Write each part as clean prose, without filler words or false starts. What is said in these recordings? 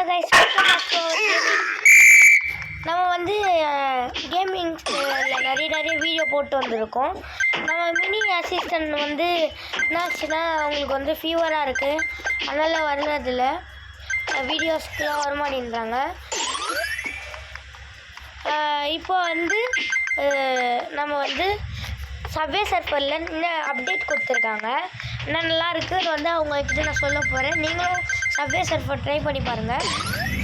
Guys, நம்ம வந்து கேமிங்கில் நிறைய வீடியோ போட்டு வந்திருக்கோம். நம்ம மினி அசிஸ்டன்ட் வந்து என்னாச்சுன்னா அவங்களுக்கு வந்து ஃபீவராக இருக்குது, அதனால் வர்றதில்ல, வீடியோஸ்க்குலாம் வரமாட்டேன்றாங்க. இப்போ வந்து நம்ம வந்து சப்வே சர்ஃபரில் இன்னும் அப்டேட் கொடுத்துருக்காங்க. என்ன நல்லா இருக்குது, அது வந்து அவங்கக்கிட்ட நான் சொல்ல போகிறேன். நீங்களும் சப்வே சர்ஃபர் ட்ரை பண்ணி பாருங்கள்.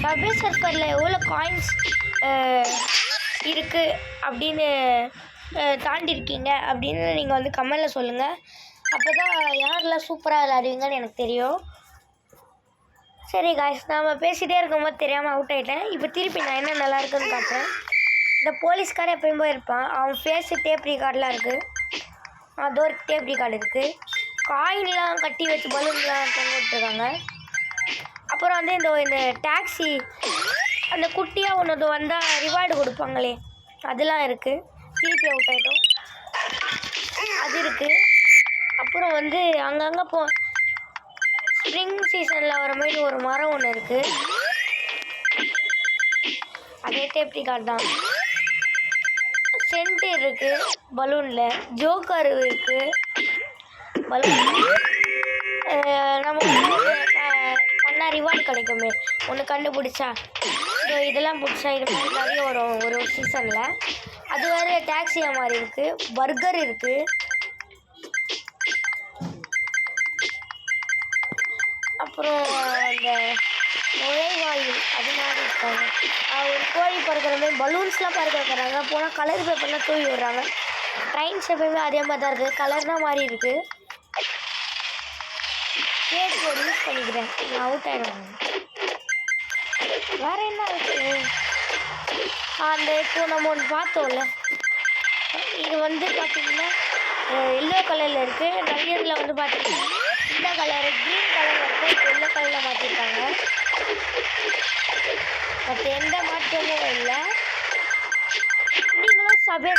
சப்வே சர்ஃபரில் எவ்வளோ காயின்ஸ் இருக்குது அப்படின்னு தாண்டிருக்கீங்க அப்படின்னு நீங்கள் வந்து கமெண்டில் சொல்லுங்கள். அப்போ தான் யாரெல்லாம் சூப்பராக விளையாடுவீங்கன்னு எனக்கு தெரியும். சரி காய்ஸ், நாம் பேசிகிட்டே இருக்கும்போது தெரியாமல் அவுட் ஆகிட்டேன். இப்போ திருப்பி நான் என்ன நல்லா இருக்குன்னு காட்டுறேன். இந்த போலீஸ்காரன் எப்பயும் போய் இருப்பான், அவன் ஃபேஸு டேப் ரிகார்டெலாம் இருக்குது, அதோ ஒரு டேப் ரிகார்டு இருக்குது, காயின்லாம் கட்டி வச்சு பலூன்லாம் தொங்க விட்டுருக்காங்க. அப்புறம் வந்து இந்த டாக்ஸி அந்த குட்டியாக ஒன்று வந்தால் ரிவார்டு கொடுப்பாங்களே அதெல்லாம் இருக்குது. திருப்பி அவுட் ஆகிட்டோம், அது இருக்குது. அப்புறம் வந்து அங்கங்கே ஸ்ப்ரிங் சீசனில் வர மாதிரி ஒரு மரம் ஒன்று இருக்குது, அதே டேப் ரிகார்டு தான். சென்ட் இருக்குது பலூனில், ஜோக்கர் இருக்குது பலூன். நம்ம பண்ணால் ரிவார்டு கிடைக்குமே ஒன்று கண்டுபிடிச்சா, இதெல்லாம் பிடிச்சா இது மாதிரி நிறைய வரும் ஒரு சீசனில். அது வேறு டாக்ஸியாக மாதிரி இருக்குது. பர்கர் இருக்குது, அப்புறம் அந்த நுழைவாயில் அது மாதிரி இருக்காங்க. ஒரு கோழி பறக்கிற மாதிரி பலூன்ஸ்லாம் பறக்க வைக்கிறாங்க. போனால் கலர் பேப்பர்லாம் தூவி விடுறாங்க. ட்ரெயின்ஸ் எப்பயுமே அதே மாதிரி தான் இருக்குது, கலர் தான் மாதிரி இருக்குது. கேட் போர்டு யூஸ் பண்ணிக்கிறேன், நான் அவுட் ஆகிடுவேன். வேறு என்ன இருக்குது, அந்த இப்போ நம்ம ஒன்று பார்த்தோம்ல, இது வந்து பார்த்திங்கன்னா எல்லோ கலரில் இருக்குது. நிறையதில் வந்து பார்த்திங்கன்னா இந்த கலரு க்ரீன் கலரில் இருக்குது, இப்போ எல்லோ கலரில் மாற்றிருக்காங்க. மற்ற எந்த மாற்றமும் இல்லை. நீங்களும் சபை